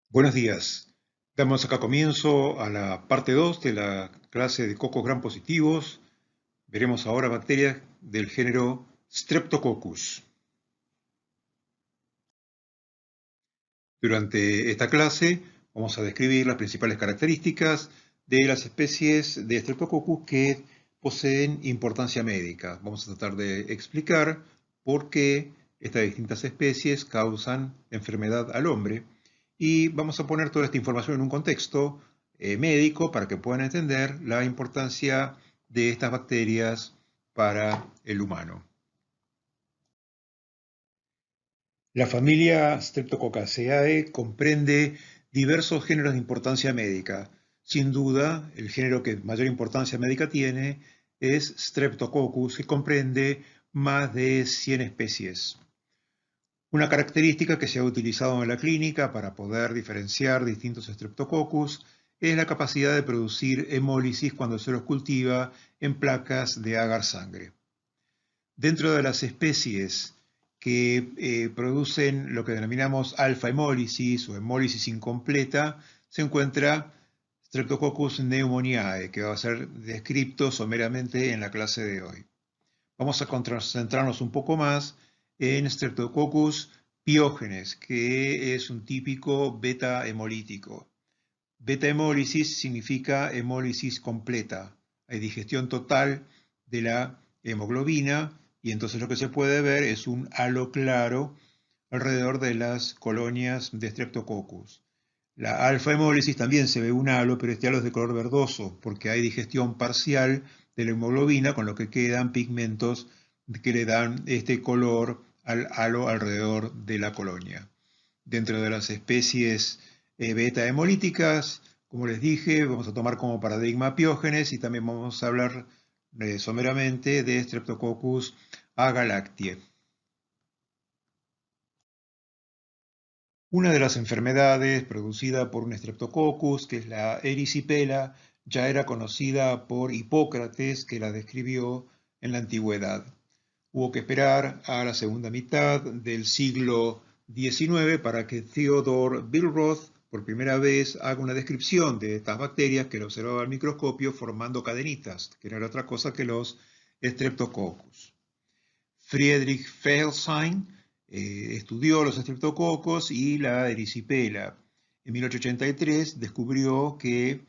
Buenos días. Damos acá comienzo a la parte 2 de la clase de cocos gram positivos. Veremos ahora bacterias del género Streptococcus. Durante esta clase vamos a describir las principales características de las especies de Streptococcus que poseen importancia médica. Vamos a tratar de explicar por qué estas distintas especies causan enfermedad al hombre y vamos a poner toda esta información en un contexto médico para que puedan entender la importancia de estas bacterias para el humano. La familia Streptococcaceae comprende diversos géneros de importancia médica. Sin duda, el género que mayor importancia médica tiene es Streptococcus, que comprende más de 100 especies. Una característica que se ha utilizado en la clínica para poder diferenciar distintos Streptococcus es la capacidad de producir hemólisis cuando se los cultiva en placas de agar sangre. Dentro de las especies que producen lo que denominamos alfa-hemólisis o hemólisis incompleta, se encuentra Streptococcus pneumoniae, que va a ser descrito someramente en la clase de hoy. Vamos a concentrarnos un poco más en Streptococcus piógenes, que es un típico beta-hemolítico. Beta-hemólisis significa hemólisis completa. Hay digestión total de la hemoglobina y entonces lo que se puede ver es un halo claro alrededor de las colonias de Streptococcus. La alfa-hemólisis también se ve un halo, pero este halo es de color verdoso porque hay digestión parcial de la hemoglobina, con lo que quedan pigmentos que le dan este color al halo alrededor de la colonia. Dentro de las especies beta hemolíticas, como les dije, vamos a tomar como paradigma piógenes y también vamos a hablar someramente de Streptococcus agalactiae. Una de las enfermedades producida por un Streptococcus, que es la erisipela, ya era conocida por Hipócrates, que la describió en la antigüedad. Hubo que esperar a la segunda mitad del siglo XIX para que Theodore Billroth por primera vez haga una descripción de estas bacterias que lo observaba al microscopio formando cadenitas, que no era otra cosa que los Streptococcus. Friedrich Felsheim estudió los estreptococos y la erisipela. En 1883 descubrió que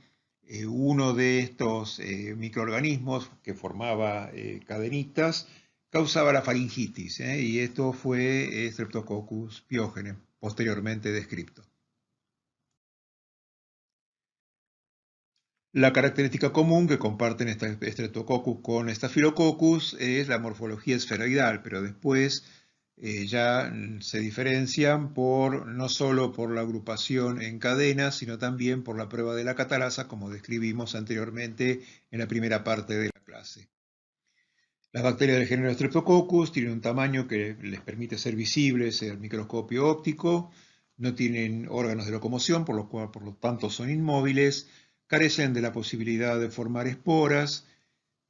uno de estos microorganismos que formaba cadenitas causaba la faringitis, y esto fue Streptococcus pyogenes, posteriormente descrito. La característica común que comparten Streptococcus con Staphylococcus es la morfología esferoidal, pero después ya se diferencian no solo por la agrupación en cadenas, sino también por la prueba de la catalasa, como describimos anteriormente en la primera parte de la clase. Las bacterias del género Streptococcus tienen un tamaño que les permite ser visibles al microscopio óptico, no tienen órganos de locomoción, por lo tanto son inmóviles, carecen de la posibilidad de formar esporas,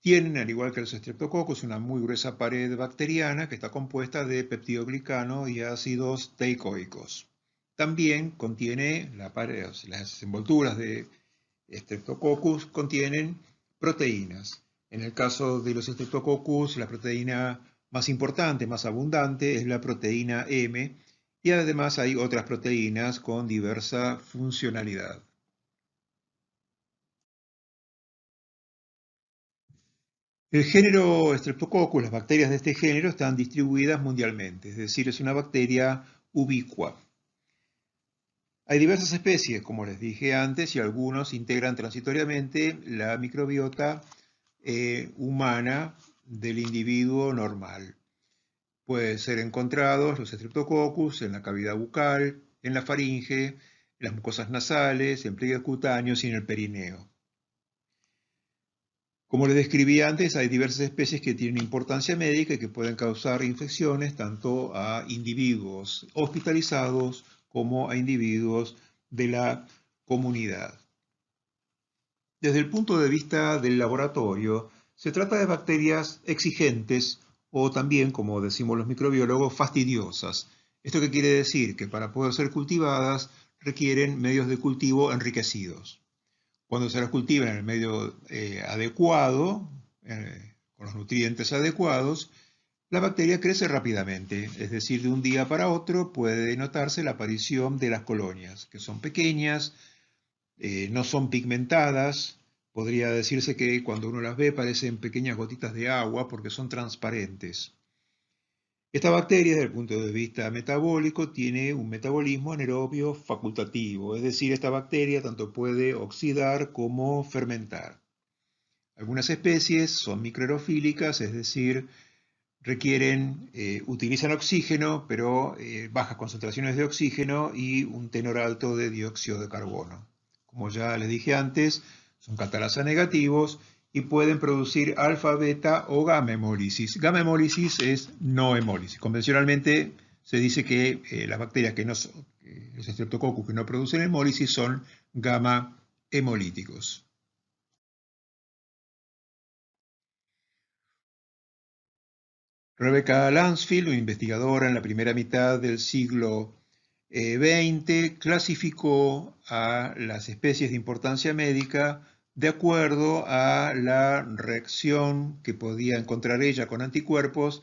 tienen, al igual que los Streptococcus, una muy gruesa pared bacteriana que está compuesta de peptidoglicano y ácidos teicoicos. También contiene las envolturas de Streptococcus contienen proteínas. En el caso de los Streptococcus, la proteína más importante, más abundante, es la proteína M, y además hay otras proteínas con diversa funcionalidad. El género Streptococcus, las bacterias de este género están distribuidas mundialmente, es decir, es una bacteria ubicua. Hay diversas especies, como les dije antes, y algunos integran transitoriamente la microbiota humana del individuo normal. Pueden ser encontrados los Streptococcus en la cavidad bucal, en la faringe, en las mucosas nasales, en pliegues cutáneos y en el perineo. Como les describí antes, hay diversas especies que tienen importancia médica y que pueden causar infecciones tanto a individuos hospitalizados como a individuos de la comunidad. Desde el punto de vista del laboratorio, se trata de bacterias exigentes o también, como decimos los microbiólogos, fastidiosas. ¿Esto qué quiere decir? Que para poder ser cultivadas requieren medios de cultivo enriquecidos. Cuando se las cultiva en el medio adecuado, con los nutrientes adecuados, la bacteria crece rápidamente, es decir, de un día para otro puede notarse la aparición de las colonias, que son pequeñas, no son pigmentadas, podría decirse que cuando uno las ve parecen pequeñas gotitas de agua porque son transparentes. Esta bacteria, desde el punto de vista metabólico, tiene un metabolismo anaerobio facultativo, es decir, esta bacteria tanto puede oxidar como fermentar. Algunas especies son microaerofílicas, es decir, utilizan oxígeno, pero bajas concentraciones de oxígeno y un tenor alto de dióxido de carbono. Como ya les dije antes, son catalasa negativos y pueden producir alfa, beta o gamma hemólisis. Gamma hemólisis es no hemólisis. Convencionalmente se dice que las bacterias los Streptococcus que no producen hemólisis son gamma hemolíticos. Rebecca Lancefield, una investigadora en la primera mitad del siglo XX, clasificó a las especies de importancia médica de acuerdo a la reacción que podía encontrar ella con anticuerpos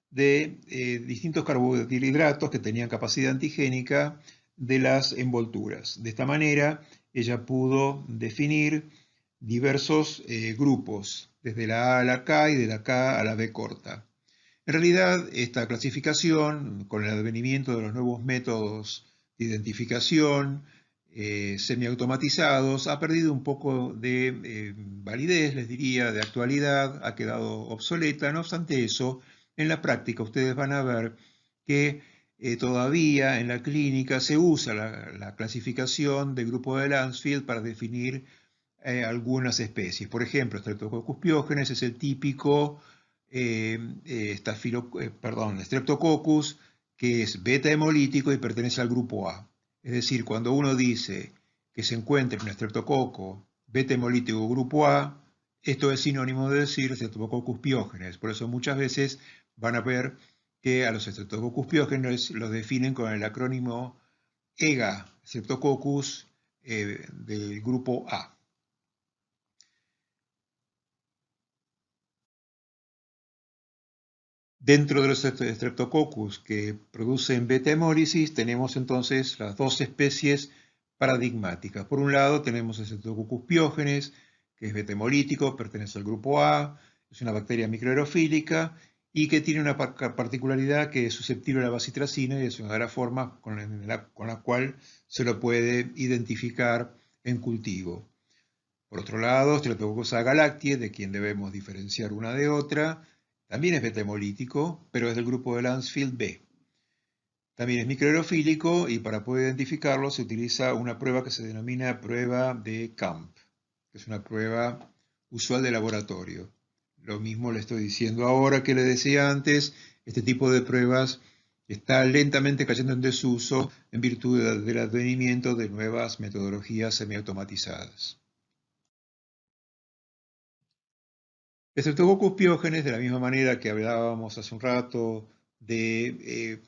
de distintos carbohidratos que tenían capacidad antigénica de las envolturas. De esta manera, ella pudo definir diversos grupos, desde la A a la K y de la K a la B corta. En realidad, esta clasificación, con el advenimiento de los nuevos métodos de identificación semiautomatizados, ha perdido un poco de validez, les diría, de actualidad, ha quedado obsoleta. No obstante eso, en la práctica ustedes van a ver que todavía en la clínica se usa la clasificación del grupo de Lancefield para definir algunas especies. Por ejemplo, Streptococcus pyogenes es el típico Streptococcus, que es beta hemolítico y pertenece al grupo A. Es decir, cuando uno dice que se encuentra un Streptococcus beta hemolítico grupo A, esto es sinónimo de decir Streptococcus pyogenes. Por eso muchas veces van a ver que a los Streptococcus pyogenes los definen con el acrónimo EGA, Streptococcus del grupo A. Dentro de los Streptococcus que producen beta-hemólisis tenemos entonces las dos especies paradigmáticas. Por un lado tenemos el Streptococcus pyogenes, que es beta-hemolítico, pertenece al grupo A, es una bacteria microaerofílica y que tiene una particularidad que es susceptible a la bacitracina y es una de las formas con la cual se lo puede identificar en cultivo. Por otro lado, Streptococcus agalactiae, de quien debemos diferenciar una de otra, también es beta-hemolítico, pero es del grupo de Lancefield B. También es microaerofílico y para poder identificarlo se utiliza una prueba que se denomina prueba de Camp, que es una prueba usual de laboratorio. Lo mismo le estoy diciendo ahora que le decía antes, este tipo de pruebas está lentamente cayendo en desuso en virtud del advenimiento de nuevas metodologías semiautomatizadas. Streptococcus pyogenes, de la misma manera que hablábamos hace un rato de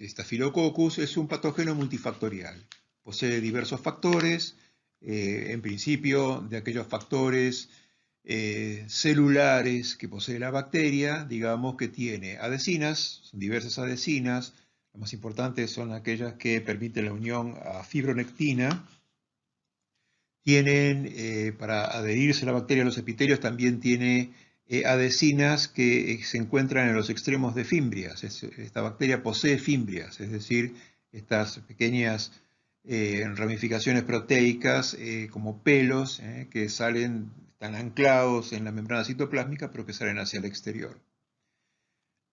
Staphylococcus, es un patógeno multifactorial. Posee diversos factores, en principio de aquellos factores celulares que posee la bacteria, digamos que tiene adhesinas, son diversas adhesinas, las más importantes son aquellas que permiten la unión a fibronectina. Para adherirse la bacteria a los epitelios, también tiene adhesinas que se encuentran en los extremos de fimbrias. Esta bacteria posee fimbrias, es decir, estas pequeñas ramificaciones proteicas como pelos que están anclados en la membrana citoplásmica, pero que salen hacia el exterior.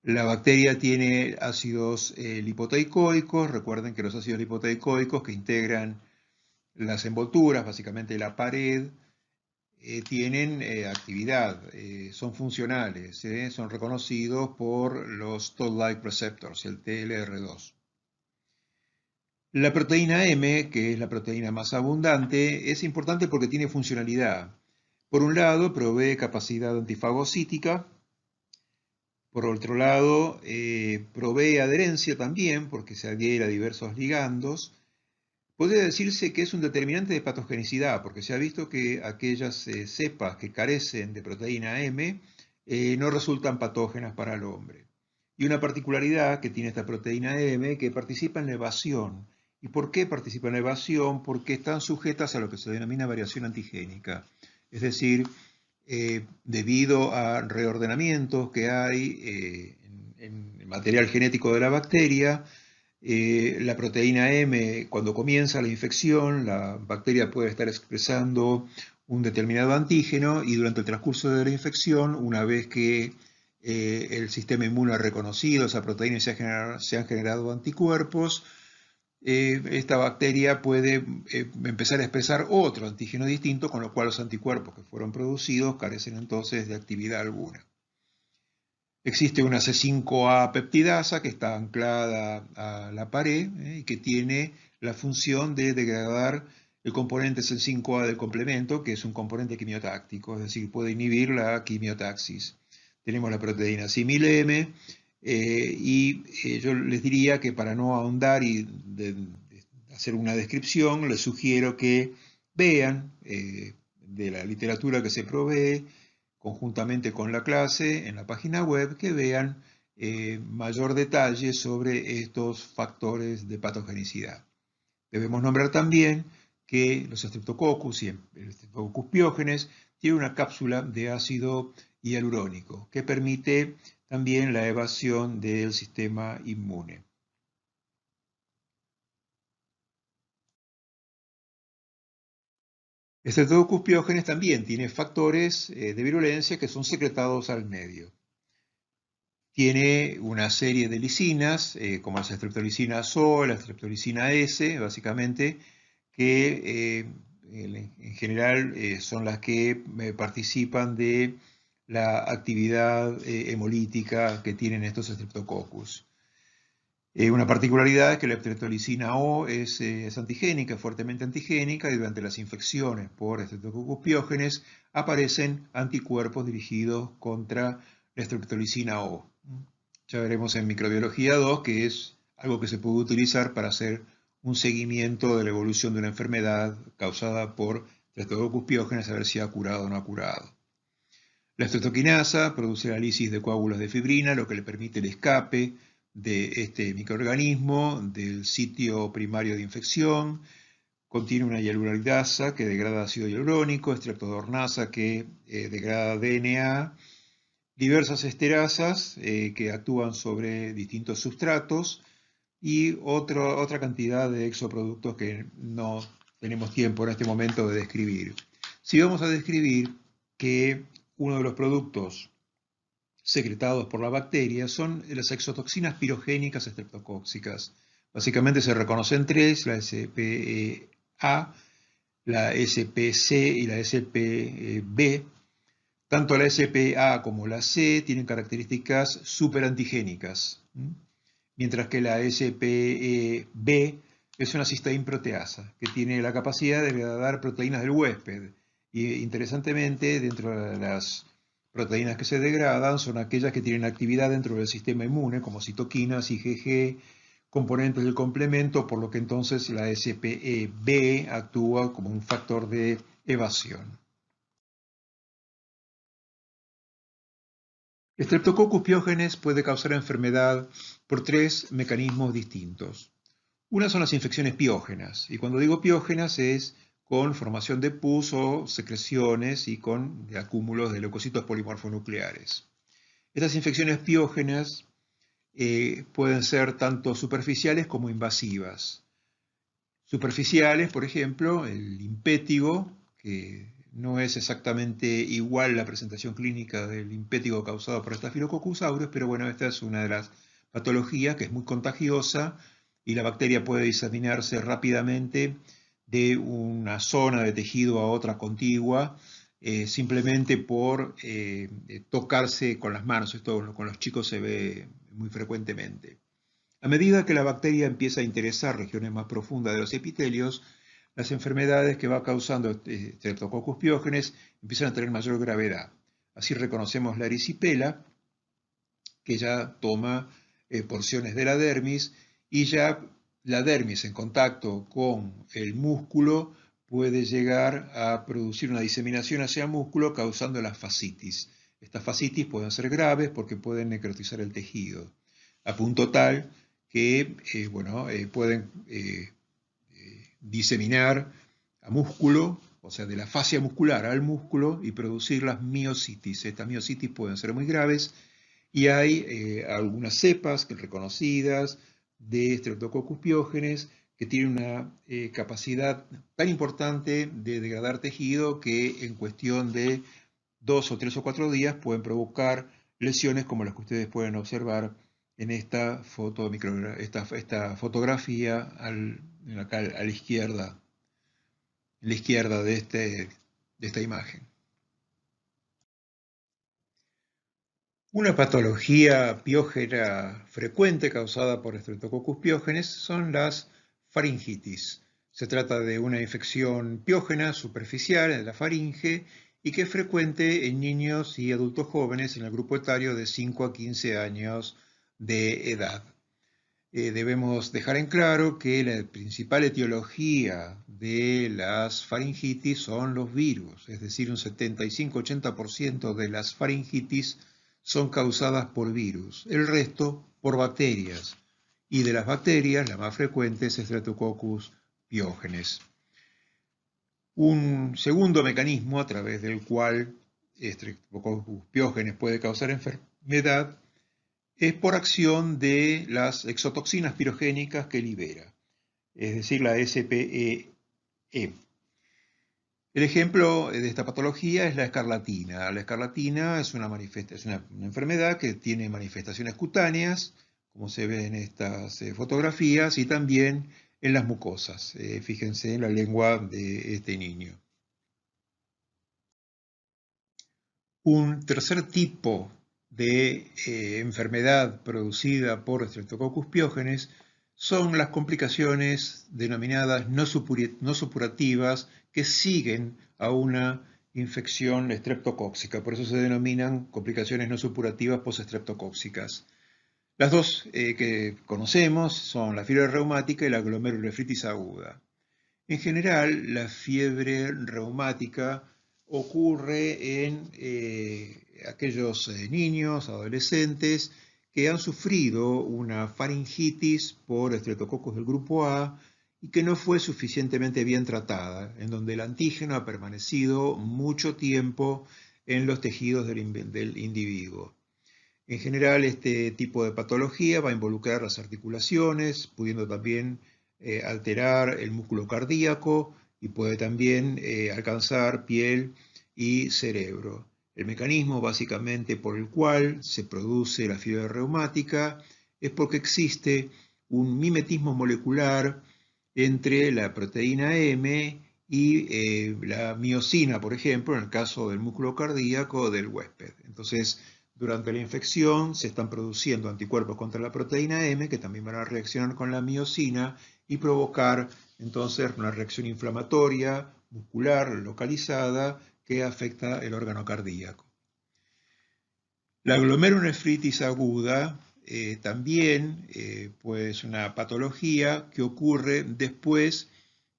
La bacteria tiene ácidos lipoteicoicos. Recuerden que los ácidos lipoteicoicos que integran las envolturas, básicamente la pared, tienen actividad, son funcionales, son reconocidos por los Toll-like receptors, el TLR2. La proteína M, que es la proteína más abundante, es importante porque tiene funcionalidad. Por un lado, provee capacidad antifagocítica. Por otro lado, provee adherencia también, porque se adhiere a diversos ligandos. Podría decirse que es un determinante de patogenicidad, porque se ha visto que aquellas cepas que carecen de proteína M no resultan patógenas para el hombre. Y una particularidad que tiene esta proteína M que participa en la evasión. ¿Y por qué participa en la evasión? Porque están sujetas a lo que se denomina variación antigénica. Es decir, debido a reordenamientos que hay en el material genético de la bacteria, la proteína M, cuando comienza la infección, la bacteria puede estar expresando un determinado antígeno y durante el transcurso de la infección, una vez que el sistema inmune ha reconocido esa proteína y se han generado anticuerpos, esta bacteria puede empezar a expresar otro antígeno distinto, con lo cual los anticuerpos que fueron producidos carecen entonces de actividad alguna. Existe una C5A peptidasa que está anclada a la pared y que tiene la función de degradar el componente C5A del complemento, que es un componente quimiotáctico, es decir, puede inhibir la quimiotaxis. Tenemos la proteína simil-M yo les diría que para no ahondar y hacer una descripción, les sugiero que vean de la literatura que se provee conjuntamente con la clase en la página web, que vean mayor detalle sobre estos factores de patogenicidad. Debemos nombrar también que los Streptococcus y el Streptococcus pyogenes tienen una cápsula de ácido hialurónico que permite también la evasión del sistema inmune. Streptococcus pyogenes también tiene factores de virulencia que son secretados al medio. Tiene una serie de lisinas, como la streptolicina SO, la streptolicina S, básicamente, que en general son las que participan de la actividad hemolítica que tienen estos Streptococcus. Una particularidad es que la streptolicina O es antigénica, fuertemente antigénica, y durante las infecciones por Streptococcus pyogenes aparecen anticuerpos dirigidos contra la streptolicina O. Ya veremos en microbiología 2 que es algo que se puede utilizar para hacer un seguimiento de la evolución de una enfermedad causada por Streptococcus pyogenes, a ver si ha curado o no ha curado. La estreptoquinasa produce la lisis de coágulos de fibrina, lo que le permite el escape de este microorganismo del sitio primario de infección. Contiene una hialuronidasa que degrada ácido hialurónico, estreptodornasa que degrada DNA, diversas esterasas que actúan sobre distintos sustratos y otra cantidad de exoproductos que no tenemos tiempo en este momento de describir. Si vamos a describir que uno de los productos secretados por la bacteria son las exotoxinas pirogénicas estreptocóxicas. Básicamente se reconocen tres, la SPA, la SPC y la SPB. Tanto la SPA como la C tienen características superantigénicas, mientras que la SPB es una cisteína proteasa que tiene la capacidad de degradar proteínas del huésped. Y interesantemente, dentro de las proteínas que se degradan son aquellas que tienen actividad dentro del sistema inmune, como citoquinas, IgG, componentes del complemento, por lo que entonces la SPEB actúa como un factor de evasión. Streptococcus pyogenes puede causar enfermedad por tres mecanismos distintos. Una son las infecciones piógenas, y cuando digo piógenas es con formación de pus o secreciones y con acúmulos de leucocitos polimorfonucleares. Estas infecciones piógenas pueden ser tanto superficiales como invasivas. Superficiales, por ejemplo, el impétigo, que no es exactamente igual la presentación clínica del impétigo causado por Staphylococcus aureus, pero bueno, esta es una de las patologías que es muy contagiosa y la bacteria puede diseminarse rápidamente de una zona de tejido a otra contigua, simplemente por tocarse con las manos. Esto con los chicos se ve muy frecuentemente. A medida que la bacteria empieza a interesar regiones más profundas de los epitelios, las enfermedades que va causando Streptococcus pyogenes empiezan a tener mayor gravedad. Así reconocemos la erisipela, que ya toma porciones de la dermis y ya la dermis en contacto con el músculo puede llegar a producir una diseminación hacia el músculo causando la fascitis. Estas fascitis pueden ser graves porque pueden necrotizar el tejido, a punto tal que pueden diseminar a músculo, o sea, de la fascia muscular al músculo y producir las miositis. Estas miositis pueden ser muy graves y hay algunas cepas reconocidas de Streptococcus pyogenes que tienen una capacidad tan importante de degradar tejido que en cuestión de 2 o 3 o 4 días pueden provocar lesiones como las que ustedes pueden observar en esta esta fotografía acá a la izquierda de esta imagen. Una patología piógena frecuente causada por Streptococcus pyogenes son las faringitis. Se trata de una infección piógena superficial en la faringe y que es frecuente en niños y adultos jóvenes en el grupo etario de 5 a 15 años de edad. Debemos dejar en claro que la principal etiología de las faringitis son los virus, es decir, un 75-80% de las faringitis son causadas por virus, el resto por bacterias. Y de las bacterias, la más frecuente es Streptococcus pyogenes. Un segundo mecanismo a través del cual Streptococcus pyogenes puede causar enfermedad es por acción de las exotoxinas pirogénicas que libera, es decir, la SPE. El ejemplo de esta patología es la escarlatina. La escarlatina es una enfermedad que tiene manifestaciones cutáneas, como se ve en estas fotografías, y también en las mucosas. Fíjense en la lengua de este niño. Un tercer tipo de enfermedad producida por Streptococcus pyogenes son las complicaciones denominadas no supurativas que siguen a una infección estreptocóxica. Por eso se denominan complicaciones no supurativas postestreptocóxicas. Las dos que conocemos son la fiebre reumática y la glomerulonefritis aguda. En general, la fiebre reumática ocurre en aquellos niños, adolescentes que han sufrido una faringitis por estreptococcus del grupo A y que no fue suficientemente bien tratada, en donde el antígeno ha permanecido mucho tiempo en los tejidos del individuo. En general, este tipo de patología va a involucrar las articulaciones, pudiendo también alterar el músculo cardíaco y puede también alcanzar piel y cerebro. El mecanismo básicamente por el cual se produce la fiebre reumática es porque existe un mimetismo molecular entre la proteína M y la miosina, por ejemplo, en el caso del músculo cardíaco del huésped. Entonces, durante la infección se están produciendo anticuerpos contra la proteína M que también van a reaccionar con la miosina y provocar entonces una reacción inflamatoria muscular localizada que afecta el órgano cardíaco. La glomerulonefritis aguda también pues una patología que ocurre después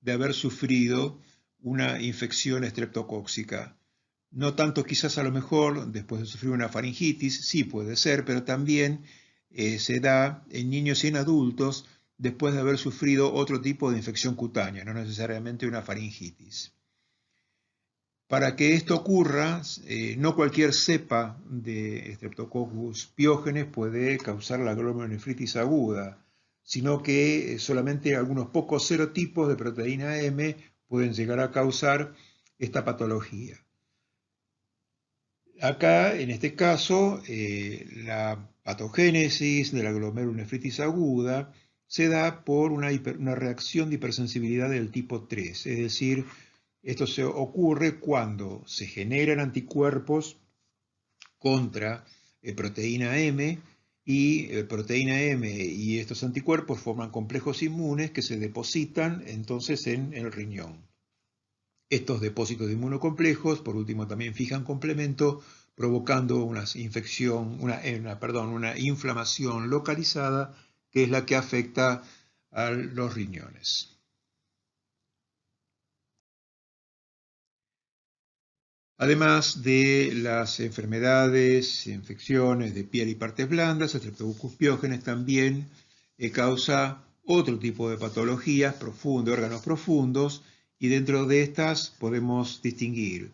de haber sufrido una infección estreptocóxica. No tanto quizás a lo mejor después de sufrir una faringitis, sí puede ser, pero también se da en niños y en adultos después de haber sufrido otro tipo de infección cutánea, no necesariamente una faringitis. Para que esto ocurra, no cualquier cepa de Streptococcus pyogenes puede causar la glomerulonefritis aguda, sino que solamente algunos pocos serotipos de proteína M pueden llegar a causar esta patología. Acá, en este caso, la patogénesis de la glomerulonefritis aguda se da por una reacción de hipersensibilidad del tipo 3, es decir, esto se ocurre cuando se generan anticuerpos contra proteína M y proteína M y estos anticuerpos forman complejos inmunes que se depositan entonces en el riñón. Estos depósitos de inmunocomplejos, por último, también fijan complemento, provocando una inflamación localizada, que es la que afecta a los riñones. Además de las enfermedades, infecciones de piel y partes blandas, el Streptococcus pyogenes también causa otro tipo de patologías de órganos profundos, y dentro de estas podemos distinguir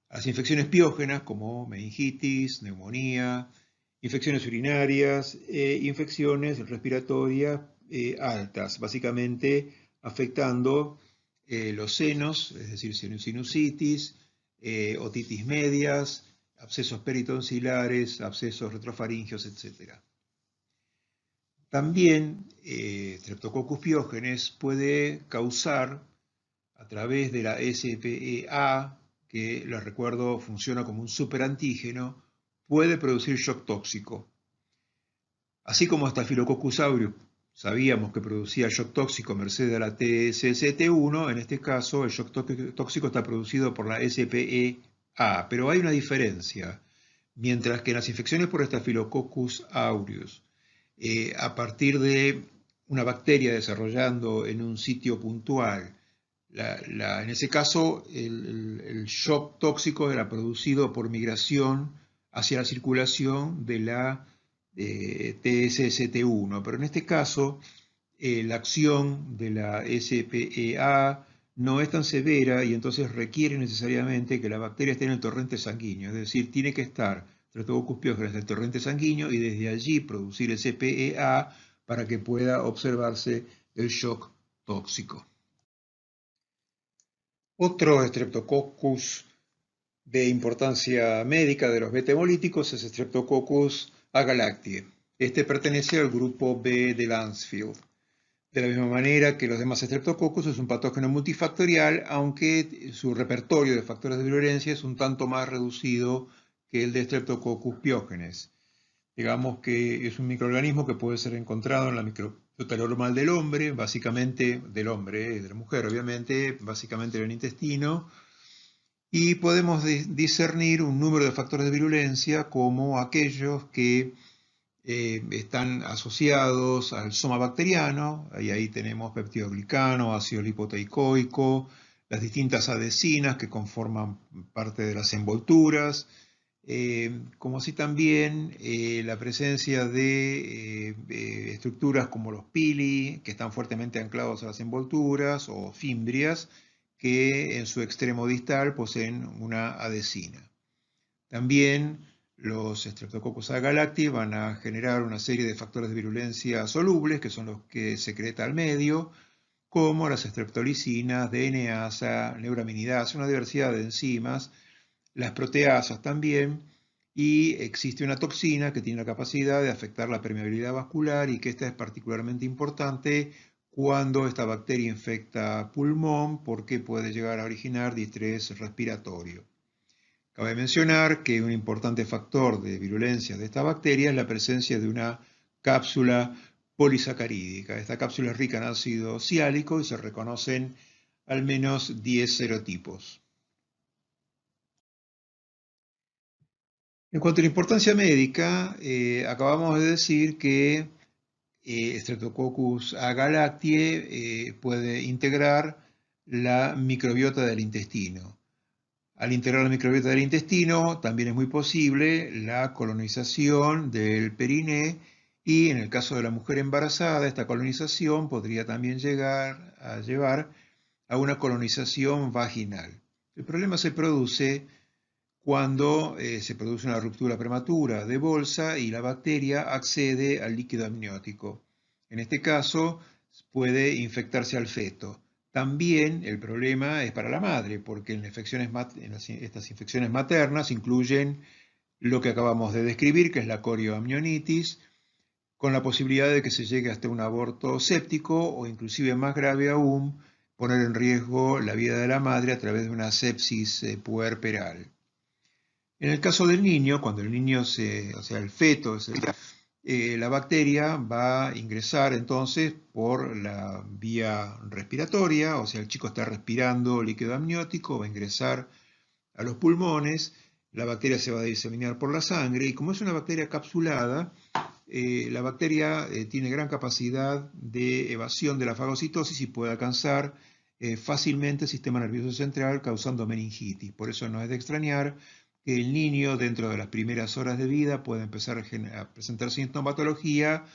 las infecciones piógenas como meningitis, neumonía, infecciones urinarias e infecciones respiratorias altas, básicamente afectando los senos, es decir, sinusitis, otitis medias, abscesos peritonsulares, abscesos retrofaringios, etc. También Streptococcus pyogenes puede causar, a través de la SPEA, que les recuerdo funciona como un superantígeno, puede producir shock tóxico. Así como Staphylococcus aureus sabíamos que producía shock tóxico merced a la TSST1, en este caso el shock tóxico está producido por la SPEA, pero hay una diferencia. Mientras que en las infecciones por Staphylococcus aureus, a partir de una bacteria desarrollando en un sitio puntual, en ese caso el shock tóxico era producido por migración hacia la circulación de la TSST1, pero en este caso la acción de la SPEA no es tan severa y entonces requiere necesariamente que la bacteria esté en el torrente sanguíneo, es decir, tiene que estar Streptococcus pyogenes en el torrente sanguíneo y desde allí producir SPEA para que pueda observarse el shock tóxico. Otro Streptococcus de importancia médica de los beta hemolíticos es Streptococcus agalactiae. Este pertenece al grupo B de Lancefield. De la misma manera que los demás Streptococcus, es un patógeno multifactorial, aunque su repertorio de factores de virulencia es un tanto más reducido que el de Streptococcus pyogenes. Digamos que es un microorganismo que puede ser encontrado en la microbiota normal del hombre, básicamente del hombre y de la mujer, obviamente, básicamente en el intestino, y podemos discernir un número de factores de virulencia como aquellos que están asociados al soma bacteriano, y ahí tenemos peptidoglicano, ácido lipoteicoico, las distintas adhesinas que conforman parte de las envolturas, como así también la presencia de estructuras como los pili, que están fuertemente anclados a las envolturas, o fimbrias, que en su extremo distal poseen una adhesina. También los Streptococcus agalactiae van a generar una serie de factores de virulencia solubles, que son los que secreta al medio, como las streptolicinas, DNasa, neuraminidasa, una diversidad de enzimas, las proteasas también, y existe una toxina que tiene la capacidad de afectar la permeabilidad vascular y que esta es particularmente importante cuando esta bacteria infecta pulmón porque puede llegar a originar distrés respiratorio. Cabe mencionar que un importante factor de virulencia de esta bacteria es la presencia de una cápsula polisacarídica. Esta cápsula es rica en ácido siálico y se reconocen al menos 10 serotipos. En cuanto a la importancia médica, acabamos de decir que Streptococcus agalactiae puede integrar la microbiota del intestino. Al integrar la microbiota del intestino, también es muy posible la colonización del periné, y en el caso de la mujer embarazada, esta colonización podría también llegar a llevar a una colonización vaginal. El problema se produce cuando se produce una ruptura prematura de bolsa y la bacteria accede al líquido amniótico. En este caso, puede infectarse al feto. También el problema es para la madre, porque estas infecciones maternas incluyen lo que acabamos de describir, que es la corioamnionitis, con la posibilidad de que se llegue hasta un aborto séptico o inclusive más grave aún, poner en riesgo la vida de la madre a través de una sepsis puerperal. En el caso del niño, cuando el niño el feto, la bacteria va a ingresar entonces por la vía respiratoria, o sea, el chico está respirando líquido amniótico, va a ingresar a los pulmones, la bacteria se va a diseminar por la sangre y como es una bacteria capsulada, la bacteria tiene gran capacidad de evasión de la fagocitosis y puede alcanzar fácilmente el sistema nervioso central causando meningitis. Por eso no es de extrañar que el niño dentro de las primeras horas de vida puede empezar a presentar sintomatología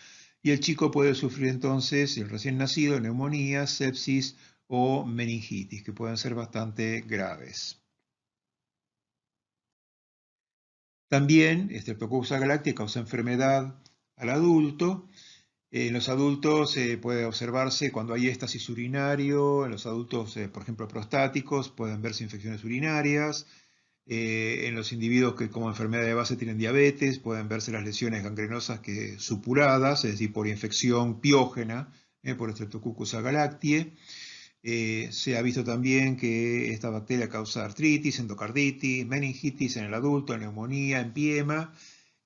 y el chico puede sufrir entonces, el recién nacido, neumonía, sepsis o meningitis, que pueden ser bastante graves. También Streptococcus agalactiae causa enfermedad al adulto. En los adultos puede observarse cuando hay éstasis urinario, en los adultos, por ejemplo, prostáticos, pueden verse infecciones urinarias. En los individuos que como enfermedad de base tienen diabetes, pueden verse las lesiones gangrenosas supuradas, es decir, por infección piógena, por Streptococcus agalactiae. Se ha visto también que esta bacteria causa artritis, endocarditis, meningitis en el adulto, neumonía, empiema,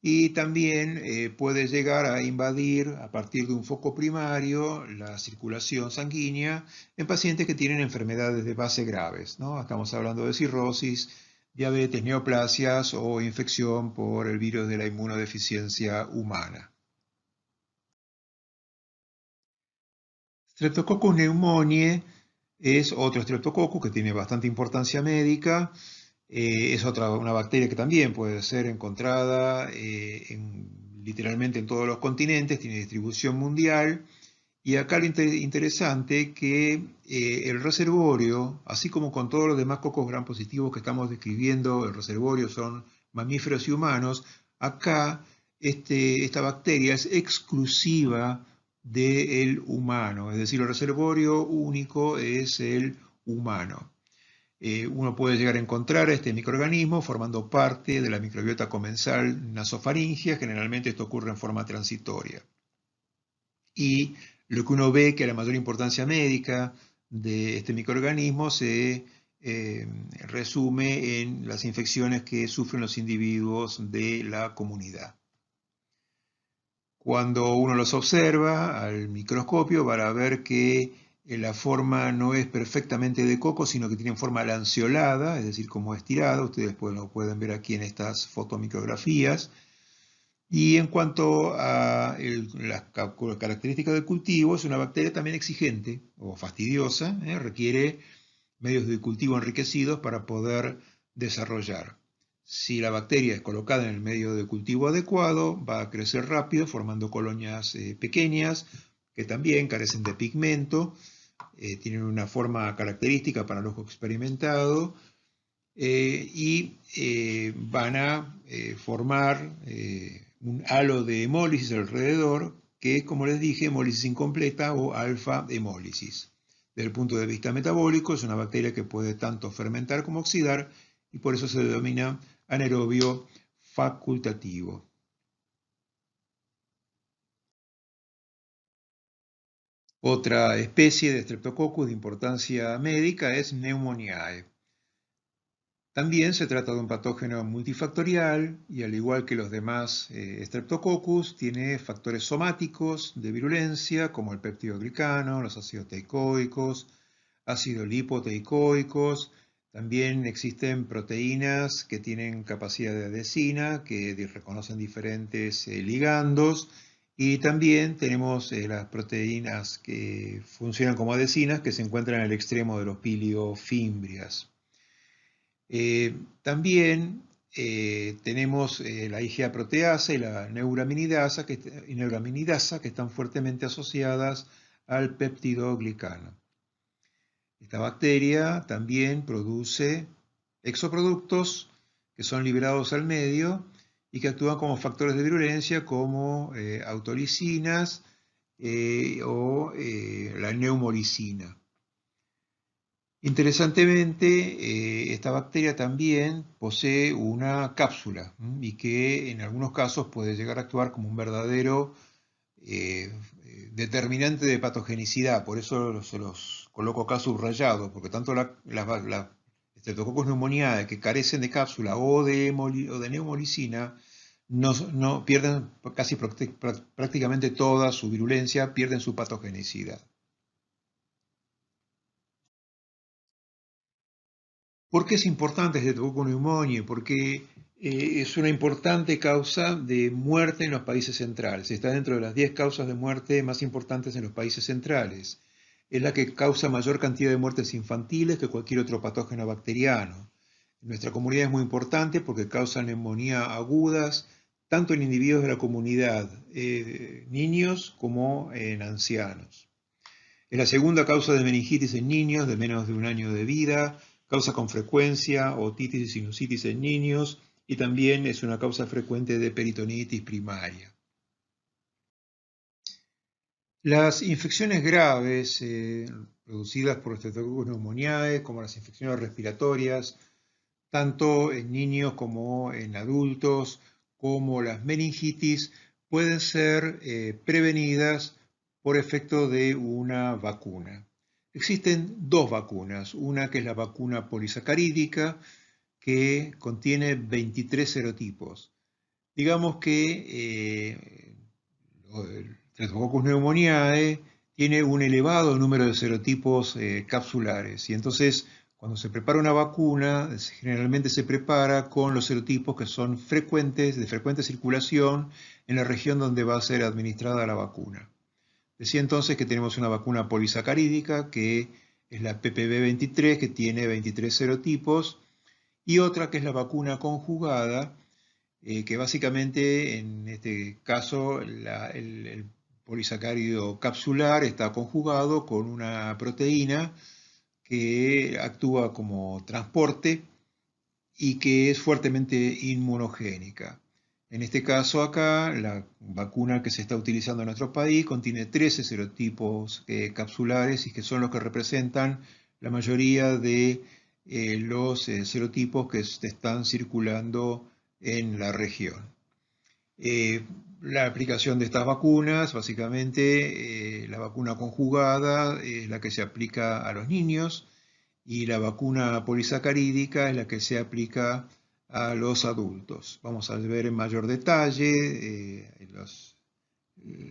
y también puede llegar a invadir a partir de un foco primario la circulación sanguínea en pacientes que tienen enfermedades de base graves, ¿no? Estamos hablando de cirrosis, diabetes, neoplasias o infección por el virus de la inmunodeficiencia humana. Streptococcus pneumoniae es otro Streptococcus que tiene bastante importancia médica. Es una bacteria que también puede ser encontrada literalmente en todos los continentes, tiene distribución mundial. Y acá lo interesante que el reservorio, así como con todos los demás cocos gram positivos que estamos describiendo, el reservorio son mamíferos y humanos, acá esta bacteria es exclusiva del humano, es decir, el reservorio único es el humano. Uno puede llegar a encontrar este microorganismo formando parte de la microbiota comensal nasofaringea, generalmente esto ocurre en forma transitoria. Y lo que uno ve que la mayor importancia médica de este microorganismo se resume en las infecciones que sufren los individuos de la comunidad. Cuando uno los observa al microscopio van a ver que la forma no es perfectamente de coco, sino que tienen forma lanceolada, es decir, como estirada. Ustedes lo pueden ver aquí en estas fotomicrografías. Y en cuanto a las características del cultivo, es una bacteria también exigente o fastidiosa, requiere medios de cultivo enriquecidos para poder desarrollar. Si la bacteria es colocada en el medio de cultivo adecuado, va a crecer rápido formando colonias pequeñas que también carecen de pigmento, tienen una forma característica para el ojo experimentado y van a formar un halo de hemólisis alrededor, que es, como les dije, hemólisis incompleta o alfa-hemólisis. Desde el punto de vista metabólico, es una bacteria que puede tanto fermentar como oxidar y por eso se denomina anaerobio facultativo. Otra especie de Streptococcus de importancia médica es Pneumoniae. También se trata de un patógeno multifactorial y al igual que los demás Streptococcus, tiene factores somáticos de virulencia como el peptidoglicano, los ácidos teicoicos, ácidos lipoteicoicos. También existen proteínas que tienen capacidad de adhesina, que reconocen diferentes ligandos. Y también tenemos las proteínas que funcionan como adhesinas, que se encuentran en el extremo de los piliofimbrias. También tenemos la IgA proteasa y la neuraminidasa que están fuertemente asociadas al peptidoglicano. Esta bacteria también produce exoproductos que son liberados al medio y que actúan como factores de virulencia como autolisinas o la neumolicina. Interesantemente, esta bacteria también posee una cápsula y que en algunos casos puede llegar a actuar como un verdadero determinante de patogenicidad. Por eso se los coloco acá subrayados, porque tanto la Streptococcus pneumoniae que carecen de cápsula o de neumolicina no pierden casi prácticamente toda su virulencia, pierden su patogenicidad. ¿Por qué es importante este Streptococcus pneumoniae? Porque Es una importante causa de muerte en los países centrales. Está dentro de las 10 causas de muerte más importantes en los países centrales. Es la que causa mayor cantidad de muertes infantiles que cualquier otro patógeno bacteriano. En nuestra comunidad es muy importante porque causa neumonía agudas, tanto en individuos de la comunidad, niños como en ancianos. Es la segunda causa de meningitis en niños de menos de un año de vida, causa con frecuencia otitis y sinusitis en niños y también es una causa frecuente de peritonitis primaria. Las infecciones graves producidas por Streptococcus pneumoniae, como las infecciones respiratorias, tanto en niños como en adultos, como las meningitis, pueden ser prevenidas por efecto de una vacuna. Existen dos vacunas, una que es la vacuna polisacarídica, que contiene 23 serotipos. Digamos que el Streptococcus pneumoniae tiene un elevado número de serotipos capsulares y entonces cuando se prepara una vacuna generalmente se prepara con los serotipos que son frecuentes, de frecuente circulación en la región donde va a ser administrada la vacuna. Decía entonces que tenemos una vacuna polisacarídica que es la PPV23 que tiene 23 serotipos y otra que es la vacuna conjugada que básicamente en este caso el polisacárido capsular está conjugado con una proteína que actúa como transporte y que es fuertemente inmunogénica. En este caso acá, la vacuna que se está utilizando en nuestro país contiene 13 serotipos capsulares y que son los que representan la mayoría de los serotipos que están circulando en la región. La aplicación de estas vacunas, básicamente la vacuna conjugada es la que se aplica a los niños y la vacuna polisacarídica es la que se aplica a los adultos. Vamos a ver en mayor detalle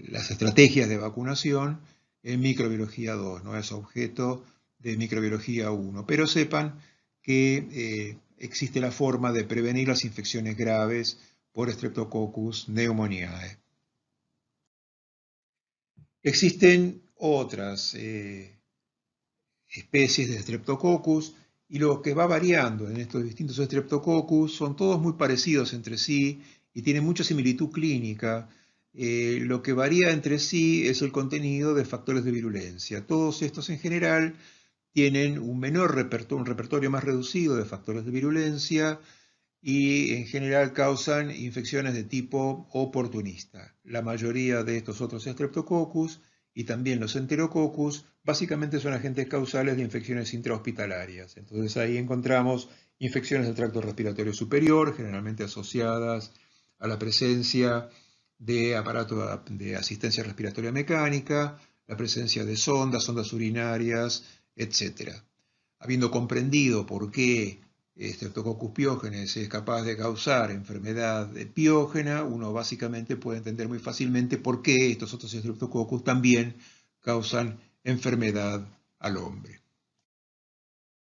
las estrategias de vacunación en microbiología 2, no es objeto de microbiología 1, pero sepan que existe la forma de prevenir las infecciones graves por Streptococcus pneumoniae. Existen otras especies de Streptococcus y lo que va variando en estos distintos Streptococcus son todos muy parecidos entre sí y tienen mucha similitud clínica. Lo que varía entre sí es el contenido de factores de virulencia. Todos estos en general tienen un repertorio más reducido de factores de virulencia y en general causan infecciones de tipo oportunista. La mayoría de estos otros Streptococcus y también los Enterococcus básicamente son agentes causales de infecciones intrahospitalarias. Entonces ahí encontramos infecciones del tracto respiratorio superior, generalmente asociadas a la presencia de aparato de asistencia respiratoria mecánica, la presencia de sondas urinarias, etc. Habiendo comprendido por qué Streptococcus piógenes es capaz de causar enfermedad piógena, uno básicamente puede entender muy fácilmente por qué estos otros Streptococcus también causan enfermedad al hombre.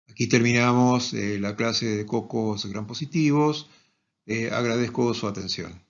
Aquí terminamos la clase de cocos gram positivos. Agradezco su atención.